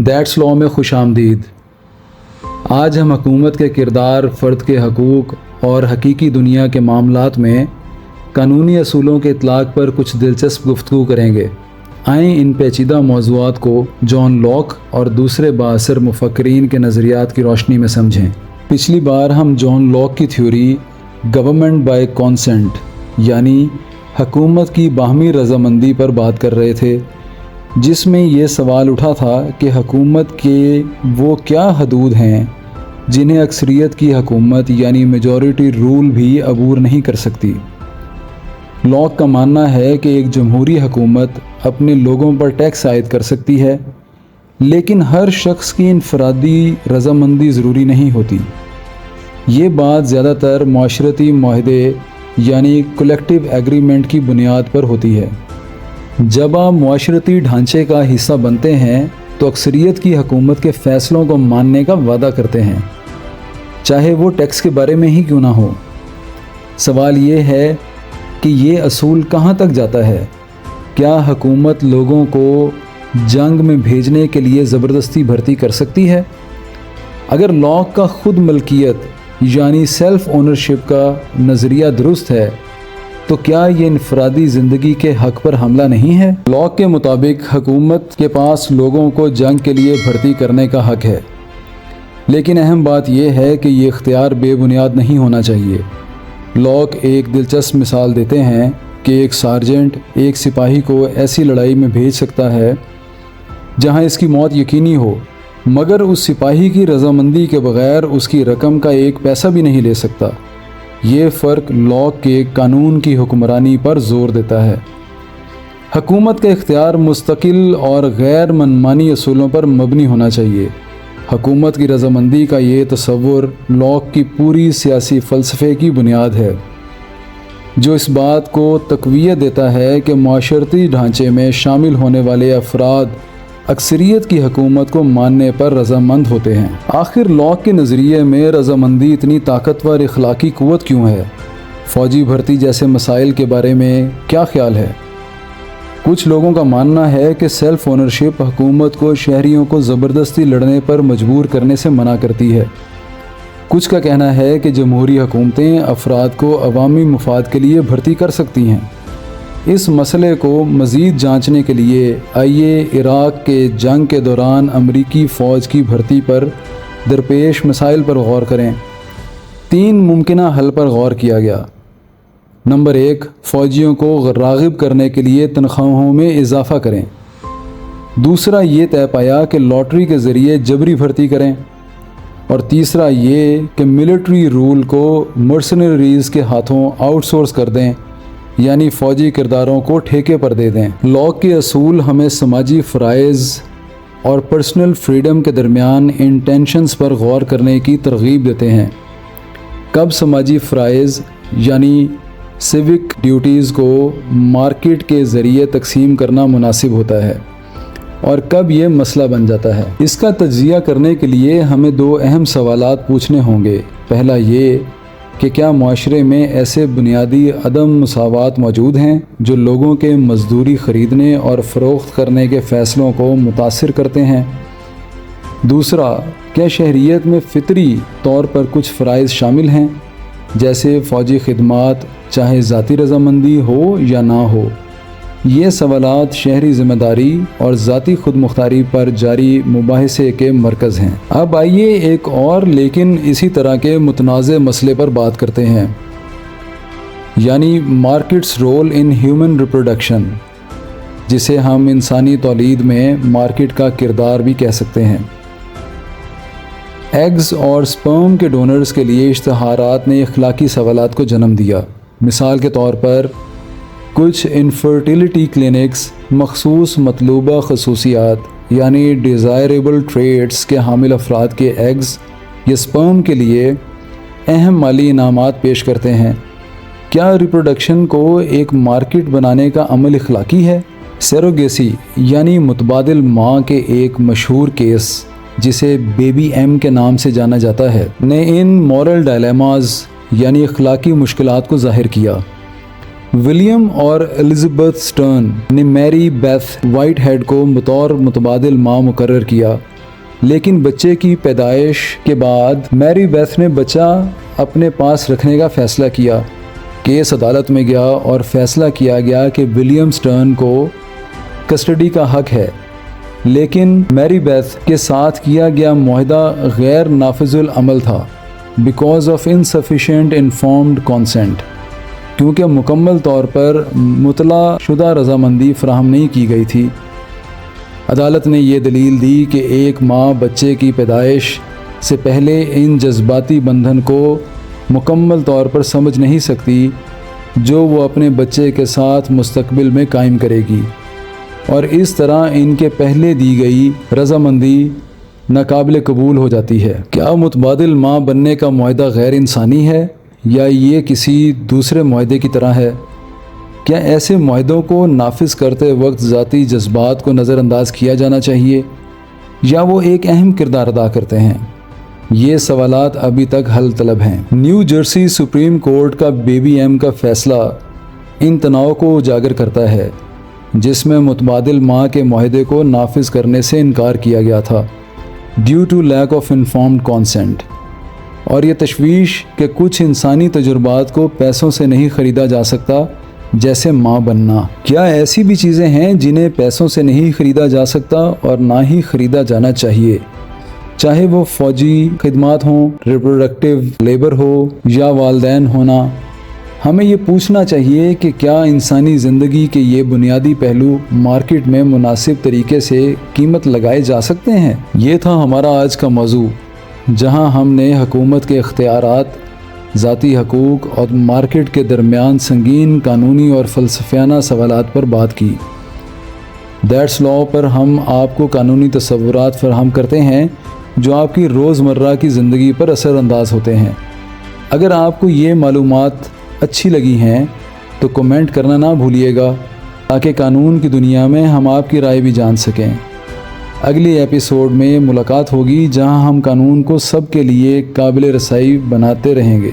That's لا میں خوش آمدید۔ آج ہم حکومت کے کردار، فرد کے حقوق اور حقیقی دنیا کے معاملات میں قانونی اصولوں کے اطلاق پر کچھ دلچسپ گفتگو کریں گے۔ آئیں ان پیچیدہ موضوعات کو جان لاک اور دوسرے بااثر مفکرین کے نظریات کی روشنی میں سمجھیں۔ پچھلی بار ہم جان لاک کی تھیوری گورنمنٹ بائی کانسنٹ یعنی حکومت کی باہمی رضامندی پر بات کر رہے تھے، جس میں یہ سوال اٹھا تھا کہ حکومت کے وہ کیا حدود ہیں جنہیں اکثریت کی حکومت یعنی میجورٹی رول بھی عبور نہیں کر سکتی۔ لاک کا ماننا ہے کہ ایک جمہوری حکومت اپنے لوگوں پر ٹیکس عائد کر سکتی ہے، لیکن ہر شخص کی انفرادی رضامندی ضروری نہیں ہوتی۔ یہ بات زیادہ تر معاشرتی معاہدے یعنی کلیکٹیو ایگریمنٹ کی بنیاد پر ہوتی ہے۔ جب آپ معاشرتی ڈھانچے کا حصہ بنتے ہیں تو اکثریت کی حکومت کے فیصلوں کو ماننے کا وعدہ کرتے ہیں، چاہے وہ ٹیکس کے بارے میں ہی کیوں نہ ہو۔ سوال یہ ہے کہ یہ اصول کہاں تک جاتا ہے؟ کیا حکومت لوگوں کو جنگ میں بھیجنے کے لیے زبردستی بھرتی کر سکتی ہے؟ اگر لاک کا خود ملکیت یعنی سیلف اونرشپ کا نظریہ درست ہے تو کیا یہ انفرادی زندگی کے حق پر حملہ نہیں ہے؟ لاک کے مطابق حکومت کے پاس لوگوں کو جنگ کے لیے بھرتی کرنے کا حق ہے، لیکن اہم بات یہ ہے کہ یہ اختیار بے بنیاد نہیں ہونا چاہیے۔ لاک ایک دلچسپ مثال دیتے ہیں کہ ایک سارجنٹ ایک سپاہی کو ایسی لڑائی میں بھیج سکتا ہے جہاں اس کی موت یقینی ہو، مگر اس سپاہی کی رضامندی کے بغیر اس کی رقم کا ایک پیسہ بھی نہیں لے سکتا۔ یہ فرق لاک کے قانون کی حکمرانی پر زور دیتا ہے۔ حکومت کا اختیار مستقل اور غیر منمانی اصولوں پر مبنی ہونا چاہیے۔ حکومت کی رضامندی کا یہ تصور لاک کی پوری سیاسی فلسفے کی بنیاد ہے، جو اس بات کو تقویت دیتا ہے کہ معاشرتی ڈھانچے میں شامل ہونے والے افراد اکثریت کی حکومت کو ماننے پر رضامند ہوتے ہیں۔ آخر لاک کے نظریے میں رضامندی اتنی طاقتور اخلاقی قوت کیوں ہے؟ فوجی بھرتی جیسے مسائل کے بارے میں کیا خیال ہے؟ کچھ لوگوں کا ماننا ہے کہ سیلف اونرشپ حکومت کو شہریوں کو زبردستی لڑنے پر مجبور کرنے سے منع کرتی ہے۔ کچھ کا کہنا ہے کہ جمہوری حکومتیں افراد کو عوامی مفاد کے لیے بھرتی کر سکتی ہیں۔ اس مسئلے کو مزید جانچنے کے لیے آئیے عراق کے جنگ کے دوران امریکی فوج کی بھرتی پر درپیش مسائل پر غور کریں۔ 3 ممکنہ حل پر غور کیا گیا۔ نمبر 1، فوجیوں کو راغب کرنے کے لیے تنخواہوں میں اضافہ کریں۔ دوسرا، یہ طے پایا کہ لاٹری کے ذریعے جبری بھرتی کریں۔ اور تیسرا یہ کہ ملٹری رول کو مرسنریز کے ہاتھوں آؤٹ سورس کر دیں، یعنی فوجی کرداروں کو ٹھیکے پر دے دیں۔ لاک کے اصول ہمیں سماجی فرائض اور پرسنل فریڈم کے درمیان ان ٹینشنز پر غور کرنے کی ترغیب دیتے ہیں۔ کب سماجی فرائض یعنی سیوک ڈیوٹیز کو مارکیٹ کے ذریعے تقسیم کرنا مناسب ہوتا ہے اور کب یہ مسئلہ بن جاتا ہے؟ اس کا تجزیہ کرنے کے لیے ہمیں 2 اہم سوالات پوچھنے ہوں گے۔ پہلا یہ کہ کیا معاشرے میں ایسے بنیادی عدم مساوات موجود ہیں جو لوگوں کے مزدوری خریدنے اور فروخت کرنے کے فیصلوں کو متاثر کرتے ہیں؟ دوسرا، کیا شہریت میں فطری طور پر کچھ فرائض شامل ہیں، جیسے فوجی خدمات، چاہے ذاتی رضامندی ہو یا نہ ہو؟ یہ سوالات شہری ذمہ داری اور ذاتی خود مختاری پر جاری مباحثے کے مرکز ہیں۔ اب آئیے ایک اور لیکن اسی طرح کے متنازع مسئلے پر بات کرتے ہیں، یعنی markets role in human reproduction, جسے ہم انسانی تولید میں مارکیٹ کا کردار بھی کہہ سکتے ہیں۔ ایگز اور سپرم کے ڈونرز کے لیے اشتہارات نے اخلاقی سوالات کو جنم دیا۔ مثال کے طور پر کچھ انفرٹیلیٹی کلینکس مخصوص مطلوبہ خصوصیات یعنی ڈیزائریبل ٹریٹس کے حامل افراد کے ایگز یا سپرم کے لیے اہم مالی انعامات پیش کرتے ہیں۔ کیا ریپروڈکشن کو ایک مارکیٹ بنانے کا عمل اخلاقی ہے؟ سیروگیسی یعنی متبادل ماں کے ایک مشہور کیس جسے بیبی ایم کے نام سے جانا جاتا ہے نے ان مورل ڈائلیماز یعنی اخلاقی مشکلات کو ظاہر کیا۔ ولیم اور الزبتھ سٹرن نے میری بیتھ وائٹ ہیڈ کو بطور متبادل ماں مقرر کیا لیکن بچے کی پیدائش کے بعد میری بیتھ نے بچہ اپنے پاس رکھنے کا فیصلہ کیا۔ کیس عدالت میں گیا اور فیصلہ کیا گیا کہ ولیم سٹرن کو کسٹڈی کا حق ہے، لیکن میری بیتھ کے ساتھ کیا گیا معاہدہ غیر نافذ العمل تھا because of insufficient informed consent، کیونکہ مکمل طور پر مطلع شدہ رضامندی فراہم نہیں کی گئی تھی۔ عدالت نے یہ دلیل دی کہ ایک ماں بچے کی پیدائش سے پہلے ان جذباتی بندھن کو مکمل طور پر سمجھ نہیں سکتی جو وہ اپنے بچے کے ساتھ مستقبل میں قائم کرے گی، اور اس طرح ان کے پہلے دی گئی رضامندی ناقابل قبول ہو جاتی ہے۔ کیا متبادل ماں بننے کا معاہدہ غیر انسانی ہے یا یہ کسی دوسرے معاہدے کی طرح ہے؟ کیا ایسے معاہدوں کو نافذ کرتے وقت ذاتی جذبات کو نظر انداز کیا جانا چاہیے یا وہ ایک اہم کردار ادا کرتے ہیں؟ یہ سوالات ابھی تک حل طلب ہیں۔ نیو جرسی سپریم کورٹ کا بیبی ایم کا فیصلہ ان تناؤ کو اجاگر کرتا ہے جس میں متبادل ماں کے معاہدے کو نافذ کرنے سے انکار کیا گیا تھا due to lack of informed consent, اور یہ تشویش کہ کچھ انسانی تجربات کو پیسوں سے نہیں خریدا جا سکتا، جیسے ماں بننا۔ کیا ایسی بھی چیزیں ہیں جنہیں پیسوں سے نہیں خریدا جا سکتا اور نہ ہی خریدا جانا چاہیے، چاہے وہ فوجی خدمات ہوں، ریپروڈکٹیو لیبر ہو یا والدین ہونا؟ ہمیں یہ پوچھنا چاہیے کہ کیا انسانی زندگی کے یہ بنیادی پہلو مارکیٹ میں مناسب طریقے سے قیمت لگائے جا سکتے ہیں؟ یہ تھا ہمارا آج کا موضوع، جہاں ہم نے حکومت کے اختیارات، ذاتی حقوق اور مارکیٹ کے درمیان سنگین قانونی اور فلسفیانہ سوالات پر بات کی۔ دیٹس لا پر ہم آپ کو قانونی تصورات فراہم کرتے ہیں جو آپ کی روزمرہ کی زندگی پر اثر انداز ہوتے ہیں۔ اگر آپ کو یہ معلومات اچھی لگی ہیں تو کمنٹ کرنا نہ بھولیے گا تاکہ قانون کی دنیا میں ہم آپ کی رائے بھی جان سکیں۔ اگلی ایپیسوڈ میں ملاقات ہوگی جہاں ہم قانون کو سب کے لیے قابل رسائی بناتے رہیں گے۔